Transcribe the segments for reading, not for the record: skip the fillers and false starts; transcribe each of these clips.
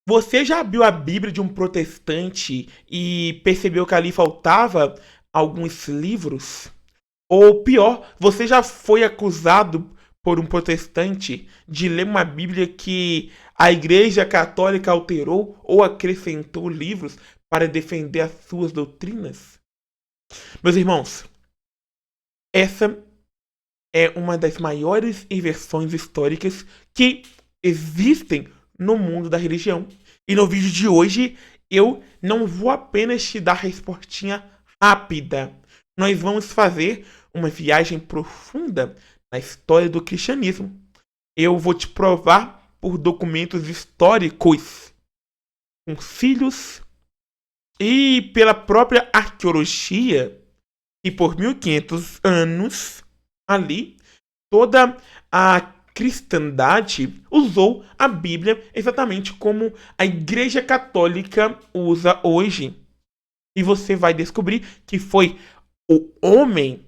Você já abriu a Bíblia de um protestante e percebeu que ali faltava alguns livros? Ou pior, você já foi acusado por um protestante de ler uma Bíblia que a Igreja Católica alterou ou acrescentou livros para defender as suas doutrinas? Meus irmãos, essa é uma das maiores inversões históricas que existem no mundo da religião. E no vídeo de hoje, eu não vou apenas te dar a respostinha rápida. Nós vamos fazer uma viagem profunda na história do cristianismo. Eu vou te provar por documentos históricos, concílios e pela própria arqueologia que por 1500 anos ali toda a cristandade usou a Bíblia exatamente como a Igreja Católica usa hoje. E você vai descobrir que foi o homem,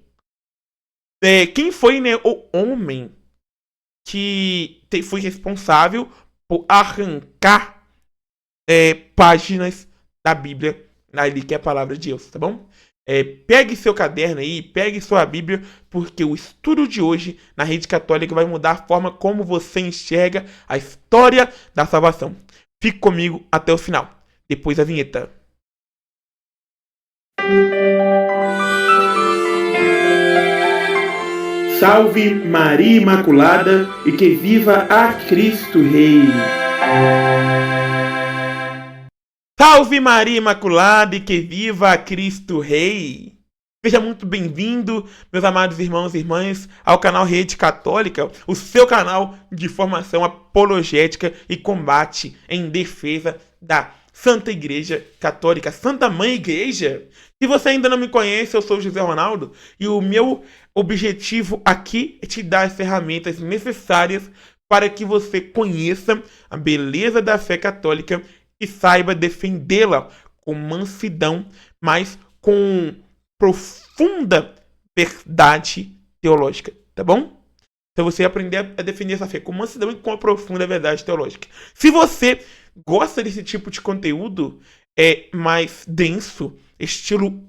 quem foi, né, o homem que foi responsável por arrancar páginas da Bíblia ali que é a palavra de Deus, tá bom? Pegue seu caderno aí, pegue sua Bíblia, porque o estudo de hoje na Rede Católica vai mudar a forma como você enxerga a história da salvação. Fique comigo até o final, depois da vinheta. Salve Maria Imaculada e que viva a Cristo Rei! Salve Maria Imaculada e que viva a Cristo Rei! Seja muito bem-vindo, meus amados irmãos e irmãs, ao canal Rede Católica, o seu canal de formação apologética e combate em defesa da Santa Igreja Católica, Santa Mãe Igreja. Se você ainda não me conhece, eu sou José Ronaldo e o meu objetivo aqui é te dar as ferramentas necessárias para que você conheça a beleza da fé católica e saiba defendê-la com mansidão, mas com profunda verdade teológica, tá bom? Então você aprender a defender essa fé com mansidão e com a profunda verdade teológica. Se você gosta desse tipo de conteúdo mais denso, estilo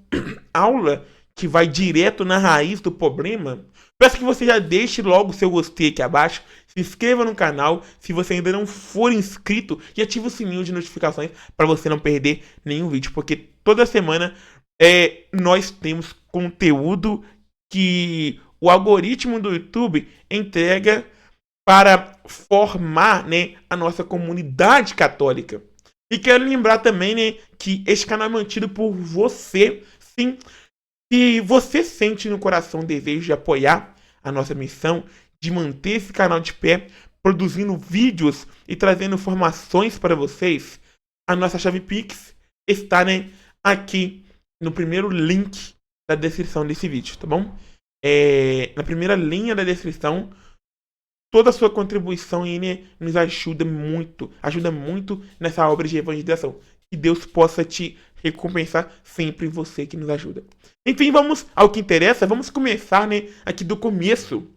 aula, que vai direto na raiz do problema, peço que você já deixe logo o seu gostei aqui abaixo, se inscreva no canal, se você ainda não for inscrito, e ative o sininho de notificações para você não perder nenhum vídeo, porque toda semana nós temos conteúdo que o algoritmo do YouTube entrega para formar, né, a nossa comunidade católica. E quero lembrar também, né, que este canal é mantido por você. Sim, se você sente no coração o desejo de apoiar a nossa missão, de manter esse canal de pé, produzindo vídeos e trazendo informações para vocês, a nossa chave Pix está, né, aqui no primeiro link da descrição desse vídeo, tá bom? Na primeira linha da descrição, toda a sua contribuição aí, né, nos ajuda muito nessa obra de evangelização. Que Deus possa te recompensar sempre, você que nos ajuda. Enfim, vamos ao que interessa. Vamos começar, né, aqui do começo.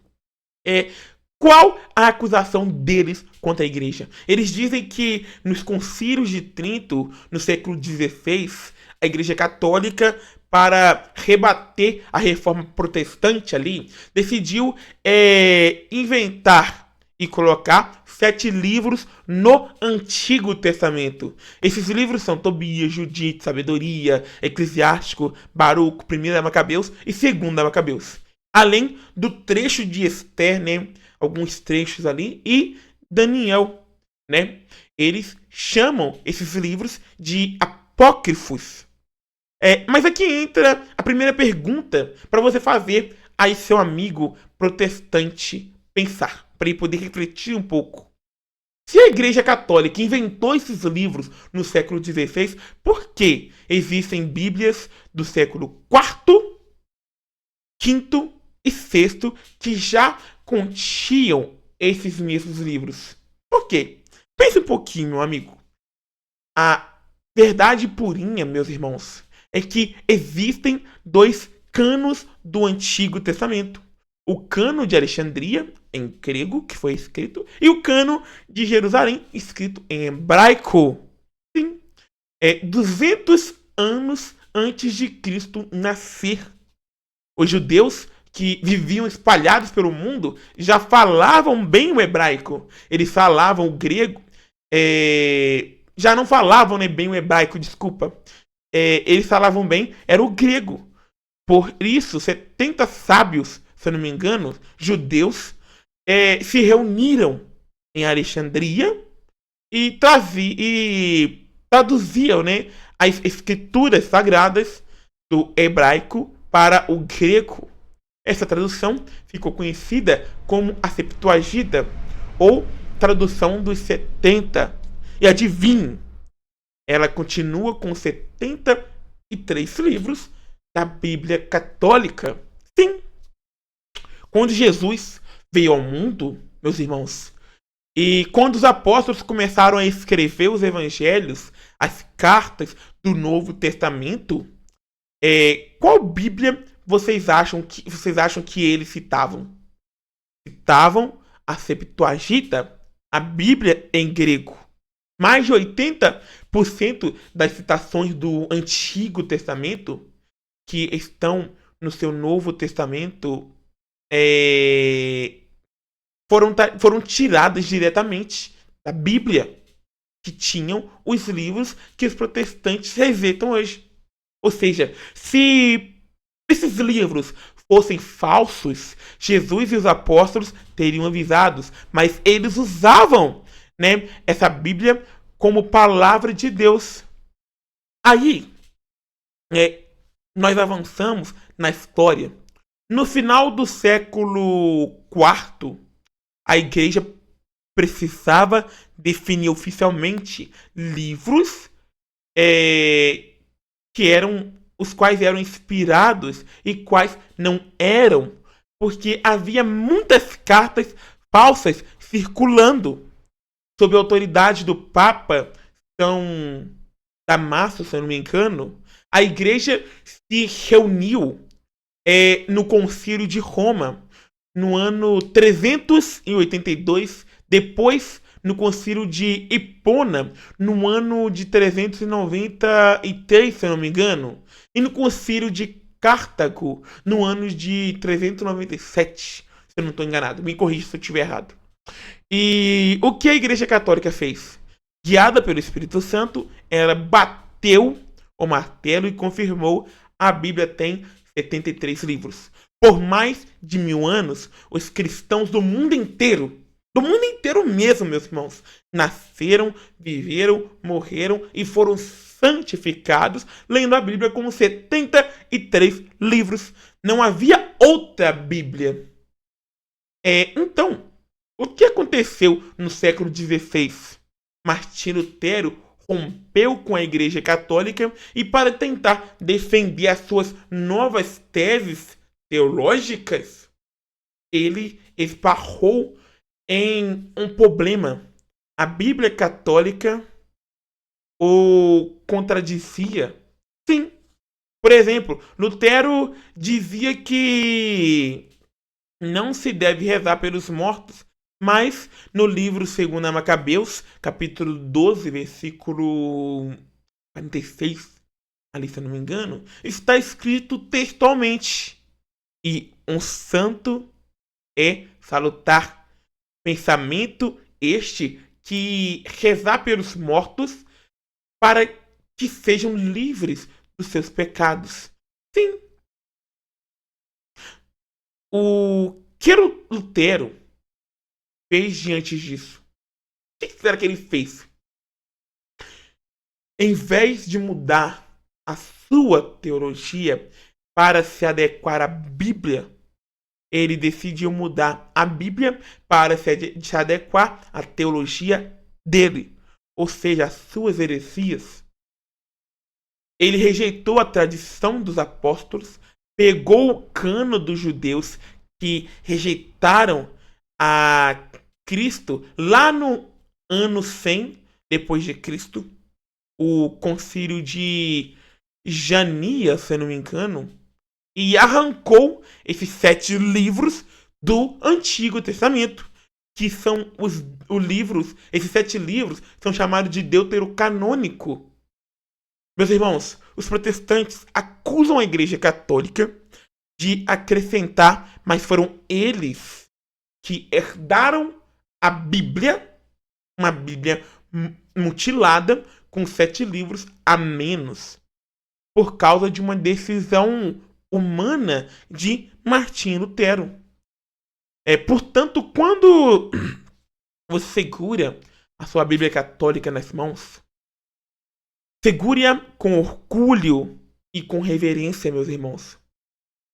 Qual a acusação deles contra a igreja? Eles dizem que nos concílios de Trento, no século XVI, a igreja católica, para rebater a reforma protestante ali, decidiu inventar e colocar 7 livros no Antigo Testamento. Esses livros são Tobias, Judite, Sabedoria, Eclesiástico, Baruco, 1 Macabeus e 2 Macabeus. Além do trecho de Esther, né, alguns trechos ali, e Daniel, né? Eles chamam esses livros de apócrifos. Mas aqui entra a primeira pergunta para você fazer aí seu amigo protestante pensar, para ele poder refletir um pouco. Se a Igreja Católica inventou esses livros no século XVI, por que existem Bíblias do século IV, V e VI que já continham esses mesmos livros? Por quê? Pense um pouquinho, meu amigo. A verdade purinha, meus irmãos, é que existem 2 canos do Antigo Testamento. O cano de Alexandria em grego, que foi escrito, e o Cânon de Jerusalém, escrito em hebraico. Sim, 200 anos antes de Cristo nascer. Os judeus que viviam espalhados pelo mundo já falavam bem o hebraico. Eles falavam o grego. Já não falavam, né, bem o hebraico, desculpa. Eles falavam bem, era o grego. Por isso, 70 sábios, se eu não me engano, judeus, se reuniram em Alexandria e traduziam, né, as escrituras sagradas do hebraico para o grego. Essa tradução ficou conhecida como a Septuaginta, ou tradução dos 70. E adivinhe, ela continua com 73 livros da Bíblia Católica. Sim! Quando Jesus veio ao mundo, meus irmãos, e quando os apóstolos começaram a escrever os evangelhos, as cartas do Novo Testamento, qual Bíblia vocês acham que eles citavam? Citavam a Septuaginta, a Bíblia em grego. Mais de 80% das citações do Antigo Testamento que estão no seu Novo Testamento foram tiradas diretamente da Bíblia, que tinham os livros que os protestantes rejeitam hoje. Ou seja, se esses livros fossem falsos, Jesus e os apóstolos teriam avisados, mas eles usavam, né, essa Bíblia como palavra de Deus. Aí, nós avançamos na história. No final do século IV, a igreja precisava definir oficialmente livros os quais eram inspirados e quais não eram, porque havia muitas cartas falsas circulando. Sob a autoridade do Papa São Damaso, se eu não me engano, a igreja se reuniu no Concílio de Roma, no ano 382, depois no Concílio de Hipona, no ano de 393, se eu não me engano, e no Concílio de Cartago, no ano de 397, se eu não estou enganado. Me corrija se eu estiver errado. E o que a Igreja Católica fez? Guiada pelo Espírito Santo, ela bateu o martelo e confirmou: a Bíblia tem 73 livros. Por mais de 1000 anos, os cristãos do mundo inteiro mesmo, meus irmãos, nasceram, viveram, morreram e foram santificados lendo a Bíblia com 73 livros. Não havia outra Bíblia. Então, o que aconteceu no século XVI? Martinho Lutero rompeu com a Igreja Católica e, para tentar defender as suas novas teses teológicas, ele esbarrou em um problema. A Bíblia Católica o contradizia. Sim. Por exemplo, Lutero dizia que não se deve rezar pelos mortos, mas no livro 2 Macabeus, capítulo 12, versículo 46, ali se eu não me engano, está escrito textualmente: e um santo é salutar. Pensamento este que rezar pelos mortos para que sejam livres dos seus pecados. Sim. O que Lutero fez diante disso? O que será que ele fez? Em vez de mudar a sua teologia para se adequar à Bíblia, ele decidiu mudar a Bíblia para se adequar à teologia dele, ou seja, às suas heresias. Ele rejeitou a tradição dos apóstolos, pegou o cano dos judeus que rejeitaram a Cristo lá no ano 100 depois de Cristo, o concílio de Jania, se não me engano, e arrancou esses 7 livros do Antigo Testamento, que são os livros, esses 7 livros são chamados de deuterocanônico. Meus irmãos, os protestantes acusam a Igreja Católica de acrescentar, mas foram eles que herdaram a Bíblia, uma Bíblia mutilada, com 7 livros a menos, por causa de uma decisão humana de Martinho Lutero. Portanto, quando você segura a sua Bíblia católica nas mãos, segure-a com orgulho e com reverência, meus irmãos.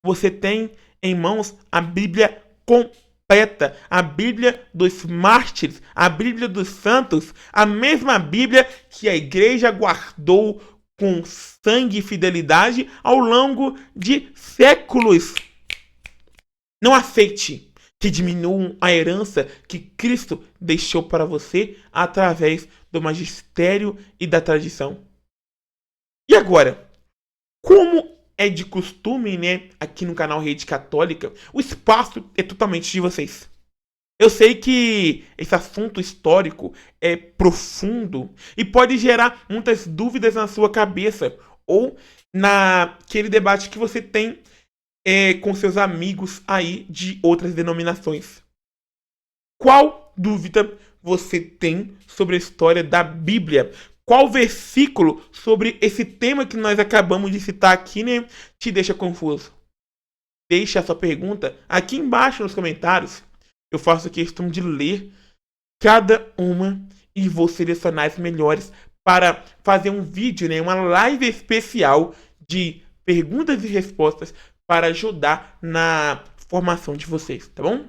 Você tem em mãos a Bíblia completa, a Bíblia dos mártires, a Bíblia dos santos, a mesma Bíblia que a igreja guardou com sangue e fidelidade ao longo de séculos. Não aceite que diminuam a herança que Cristo deixou para você através do magistério e da tradição. E agora, como é de costume, né, aqui no canal Rede Católica, o espaço é totalmente de vocês. Eu sei que esse assunto histórico é profundo e pode gerar muitas dúvidas na sua cabeça ou naquele debate que você tem com seus amigos aí de outras denominações. Qual dúvida você tem sobre a história da Bíblia? Qual versículo sobre esse tema que nós acabamos de citar aqui, né, te deixa confuso? Deixe a sua pergunta aqui embaixo nos comentários. Eu faço questão de ler cada uma e vou selecionar as melhores para fazer um vídeo, né, uma live especial de perguntas e respostas para ajudar na formação de vocês, tá bom?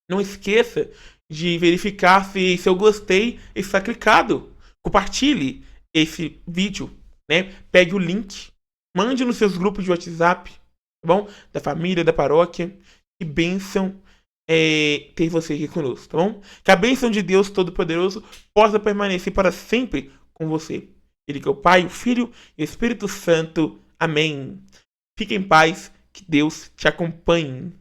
Não esqueça de verificar se eu gostei está clicado. Compartilhe esse vídeo, né? Pegue o link, mande nos seus grupos de WhatsApp, tá bom? Da família, da paróquia. Que bênção ter você aqui conosco, tá bom? Que a bênção de Deus Todo-Poderoso possa permanecer para sempre com você. Ele que é o Pai, o Filho e o Espírito Santo. Amém. Fique em paz, que Deus te acompanhe.